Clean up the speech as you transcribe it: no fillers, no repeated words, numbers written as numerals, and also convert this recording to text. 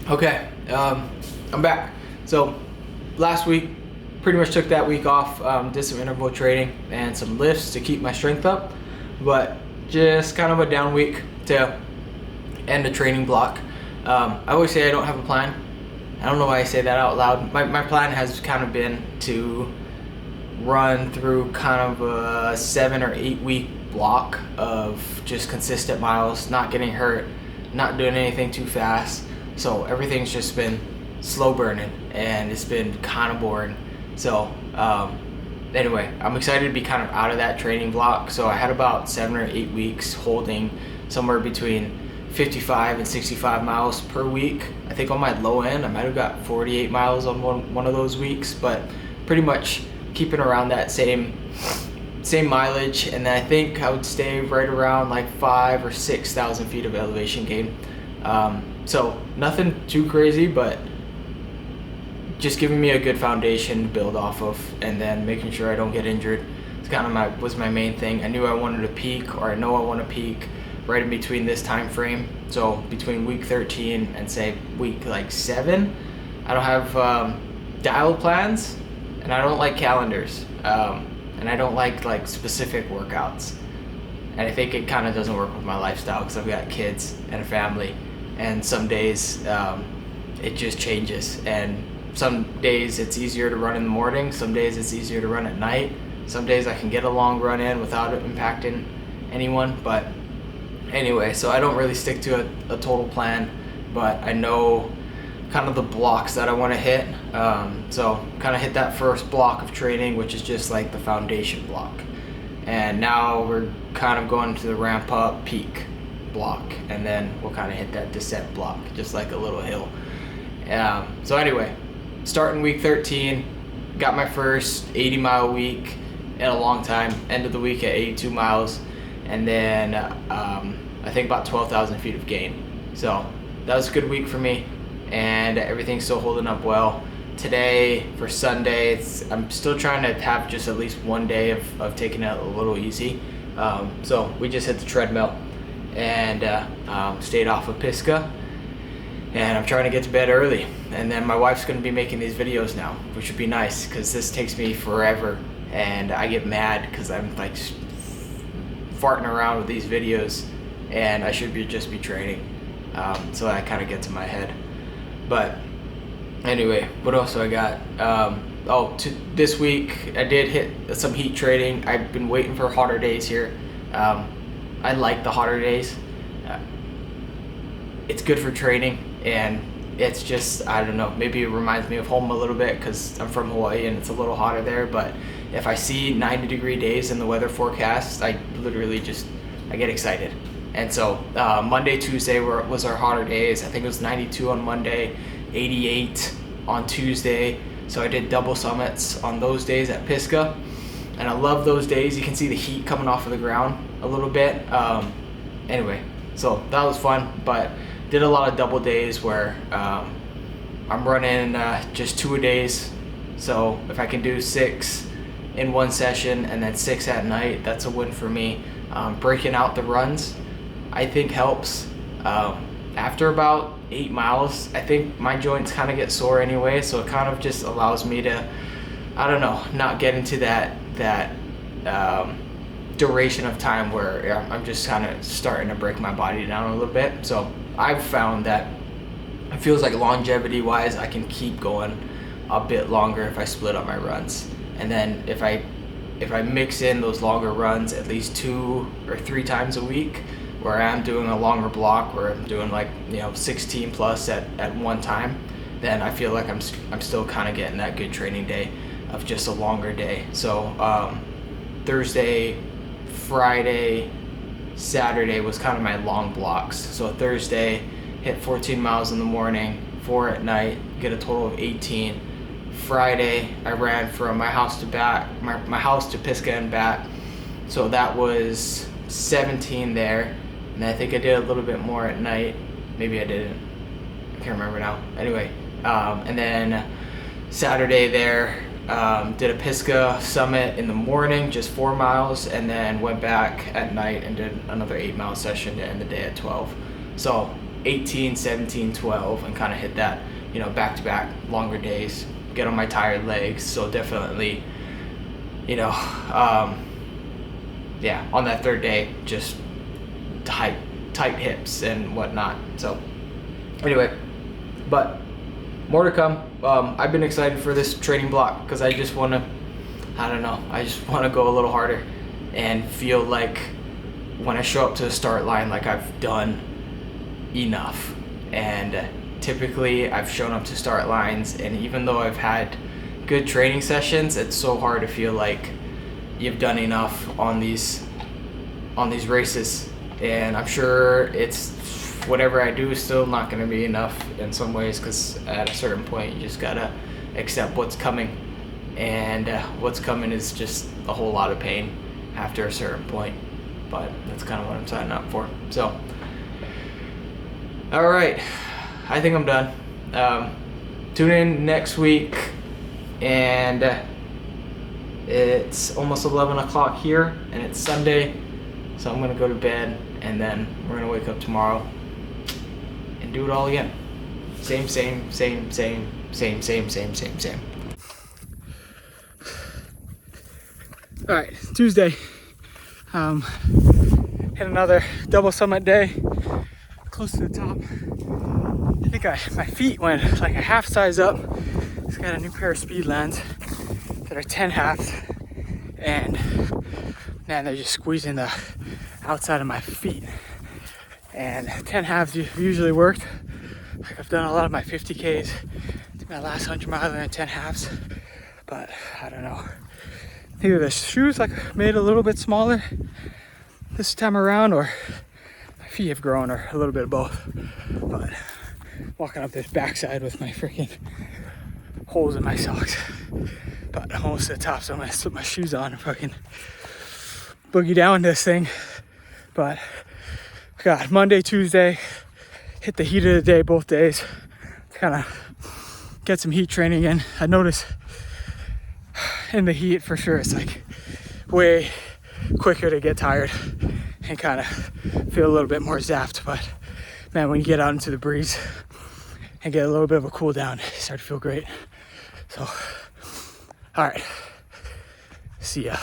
Okay, I'm back. So last week, pretty much took that week off, did some interval training and some lifts to keep my strength up, but just kind of a down week to end a training block. I always say I don't have a plan. I don't know why I say that out loud. My plan has kind of been to run through kind of a 7 or 8 week block of just consistent miles, not getting hurt, not doing anything too fast. So everything's just been slow burning and it's been kind of boring. So anyway, I'm excited to be kind of out of that training block. So I had about 7 or 8 weeks holding somewhere between 55 and 65 miles per week. I think on my low end, I might have got 48 miles on one of those weeks, but pretty much keeping around that same mileage. And then I think I would stay right around like 5,000 or 6,000 feet of elevation gain. So nothing too crazy, but just giving me a good foundation to build off of, and then making sure I don't get injured. It's kind of was my main thing. I knew I wanted to peak, or I know I want to peak right in between this time frame. So between week 13 and say week like 7. I don't have dialed plans, and I don't like calendars, and I don't like specific workouts. And I think it kind of doesn't work with my lifestyle because I've got kids and a family, and some days it just changes. And some days it's easier to run in the morning, some days it's easier to run at night, some days I can get a long run in without it impacting anyone. But anyway, so I don't really stick to a total plan, but I know kind of the blocks that I want to hit. So kind of hit that first block of training, which is just like the foundation block. And now we're kind of going to the ramp up peak block, and then we'll kind of hit that descent block, just like a little hill. So anyway, starting week 13, got my first 80-mile week in a long time, ended the week at 82 miles, and then I think about 12,000 feet of gain. So that was a good week for me, and everything's still holding up well. Today, for Sunday, I'm still trying to have just at least one day of taking it a little easy. So we just hit the treadmill and stayed off of Pisgah. And I'm trying to get to bed early. And then my wife's going to be making these videos now, which would be nice because this takes me forever. And I get mad because I'm like farting around with these videos and I should just be training. So that kind of gets in my head. But anyway, what else do I got? This week I did hit some heat training. I've been waiting for hotter days here. I like the hotter days. It's good for training, and it's just, I don't know, maybe it reminds me of home a little bit because I'm from Hawaii and it's a little hotter there. But if I see 90-degree days in the weather forecast, I literally I get excited. And so Monday, Tuesday was our hotter days. I think it was 92 on Monday, 88 on Tuesday. So I did double summits on those days at Pisgah, and I love those days. You can see the heat coming off of the ground a little bit. Anyway, so that was fun, but did a lot of double days where I'm running just 2 a days. So if I can do 6 in one session and then 6 at night, that's a win for me. Breaking out the runs, I think, helps. After about 8 miles, I think my joints kind of get sore anyway, so it kind of just allows me to, I don't know, not get into that duration of time where I'm just kind of starting to break my body down a little bit. So I've found that it feels like longevity wise I can keep going a bit longer if I split up my runs. And then if I mix in those longer runs at least 2 or 3 times a week, where I'm doing a longer block where I'm doing 16 plus at one time, then I feel like I'm still kind of getting that good training day of just a longer day. So Thursday, Friday, Saturday was kind of my long blocks. So Thursday, hit 14 miles in the morning, 4 at night, get a total of 18. Friday, I ran from my house to house to Pisgah and back. So that was 17 there. And I think I did a little bit more at night. Maybe I didn't. I can't remember now. Anyway, and then Saturday there, did a Pisgah summit in the morning, just 4 miles, and then went back at night and did another 8-mile session to end the day at 12. So 18, 17, 12 and kind of hit that, you know, back-to-back longer days, get on my tired legs. So definitely, you know, yeah, on that third day, just tight hips and whatnot. So anyway, but more to come. I've been excited for this training block because I just want to, I don't know, I just want to go a little harder and feel like when I show up to the start line, like I've done enough. And typically I've shown up to start lines, and even though I've had good training sessions, it's so hard to feel like you've done enough on these races. And I'm sure it's whatever I do is still not going to be enough in some ways, because at a certain point you just gotta accept what's coming, and what's coming is just a whole lot of pain after a certain point. But that's kind of what I'm signing up for. So all right, I think I'm done. Tune in next week, and it's almost 11 o'clock here, and it's Sunday, so I'm gonna go to bed, and then we're gonna wake up tomorrow and do it all again. Same. All right, Tuesday. Hit another double summit day, close to the top. I think my feet went like a half size up. Just got a new pair of speed lands that are 10 halves, and man, they're just squeezing the outside of my feet. And 10 halves usually worked. Like I've done a lot of my 50Ks. I think my last 100 miles in 10 halves, but I don't know. Either the shoes like made a little bit smaller this time around, or my feet have grown, or a little bit of both. But walking up this backside with my freaking holes in my socks. But I'm almost to the top, so I'm gonna slip my shoes on and fucking boogie down this thing. But God, Monday, Tuesday, hit the heat of the day both days. Kind of get some heat training in. I notice in the heat for sure it's like way quicker to get tired and kind of feel a little bit more zapped. But man, when you get out into the breeze and get a little bit of a cool down, you start to feel great. So all right, see ya.